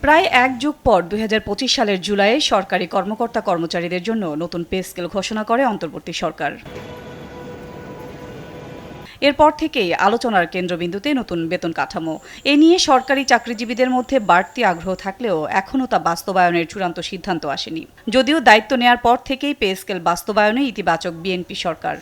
প্রায় এক যুগ পর ২০২৫ সালের জুলাইয়ে সরকারি কর্মকর্তা কর্মচারীদের জন্য নতুন পে স্কেল ঘোষণা করে অন্তর্বর্তী সরকার। এরপর থেকেই আলোচনার কেন্দ্রবিন্দুতে নতুন বেতন কাঠামো। এ নিয়ে সরকারি চাকরিজীবীদের মধ্যে বাড়তি আগ্রহ থাকলেও এখনও তা বাস্তবায়নের চূড়ান্ত সিদ্ধান্ত আসেনি। যদিও দায়িত্ব নেয়ার পর থেকেই পে স্কেল বাস্তবায়নে ইতিবাচক বিএনপি সরকার।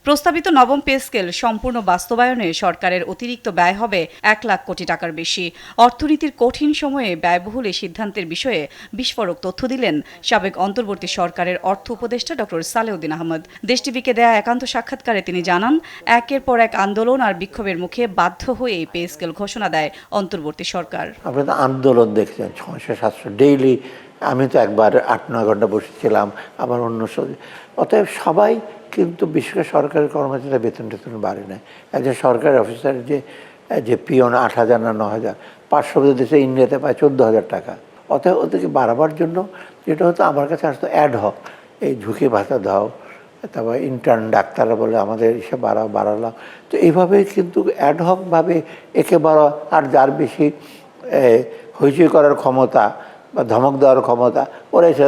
প্রস্তাবিত নবম পে স্কেল সম্পূর্ণ বাস্তবায়নে সরকারের অতিরিক্ত ব্যয় হবে ১ লাখ কোটি টাকার বেশি। অর্থনীতির কঠিন সময়ে ব্যয়বহুল এই সিদ্ধান্তের বিষয়ে বিস্ফোরক তথ্য দিলেন সাবেক অন্তর্বর্তী সরকারের অর্থ উপদেষ্টা ডক্টর সালেউদ্দিন আহমদ। দেশ টিভিকে দেয়া একান্ত সাক্ষাৎকারে তিনি জানান, একের পর এক আন্দোলন আর বিক্ষোভের মুখে বাধ্য হয়ে এই পে স্কেল ঘোষণা দেয় অন্তর্বর্তী সরকার। আপনি তো আন্দোলন দেখছেন 600-700 ডেইলি। আমি তো একবার 8-9 ঘন্টা বসেছিলাম, আবার অন্য অতএব সবাই কিন্তু বিশেষ করে সরকারি কর্মচারীরা বেতন টেতন বাড়ে না। একজন সরকারি অফিসার যে পিয়ন 8,000 না 9,000, পার্শ্ববর্তী দেশে ইন্ডিয়াতে পায় 14,000 টাকা। অতএব ওদেরকে বাড়াবার জন্য যেটা হতো আমার কাছে আসতো অ্যাড হক, এই ঝুঁকি ভাতা দাও, তারপর ইন্টার্ন ডাক্তাররা বলে আমাদের এসে বাড়ালাম। তো এইভাবে কিন্তু অ্যাডহকভাবে একে বাড়া, আর যার বেশি হইচই করার ক্ষমতা বা ধমক দেওয়ার ক্ষমতা ওরা এসে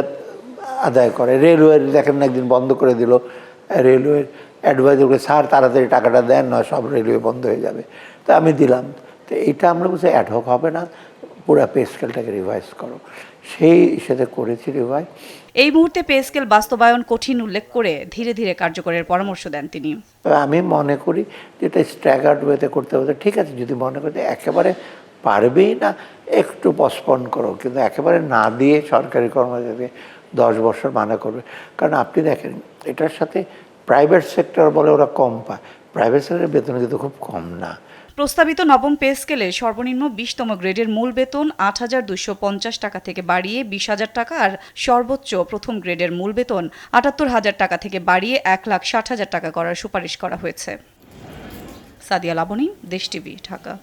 আদায় করে। রেলওয়ের দেখেন না একদিন বন্ধ করে দিল, রেলওয়ের অ্যাডভাইজার করে স্যার তাড়াতাড়ি টাকাটা দেন, নয় সব রেলওয়ে বন্ধ হয়ে যাবে। তো আমি দিলাম। তো এইটা আমরা বলছি অ্যাডহক হবে না, পুরো পে স্কেলটাকে রিভাইজ করো। সেই সাথে করেছি রিভাইজ। এই মুহূর্তে পে স্কেল বাস্তবায়ন কঠিন উল্লেখ করে ধীরে ধীরে কার্যকরের পরামর্শ দেন তিনি। আমি মনে করি যেটা স্ট্যাগার্ড ওয়েতে করতে হবে, ঠিক আছে। যদি মনে করি একেবারে পারবেই না, একটু পসপন করো, কিন্তু একেবারে না দিয়ে সরকারি কর্মচারীকে 10 বছর মানা করবে। কারণ আপনি দেখেন এটার সাথে প্রাইভেট সেক্টর বলে ওরা কম পায়, প্রাইভেট সেক্টরের বেতন কিন্তু খুব কম না। প্রস্তাবিত নবম পে স্কেলে সর্বনিম্ন 20তম গ্রেডের মূল বেতন ৮,২৫০ টাকা থেকে বাড়িয়ে 20,০০০ টাকা আর সর্বোচ্চ প্রথম গ্রেডের মূল বেতন ৭৮,০০০ টাকা থেকে বাড়িয়ে ১,৬০,০০০ টাকা করার সুপারিশ করা হয়েছে। সাদিয়া লাবনী, দেশ টিভি, ঢাকা।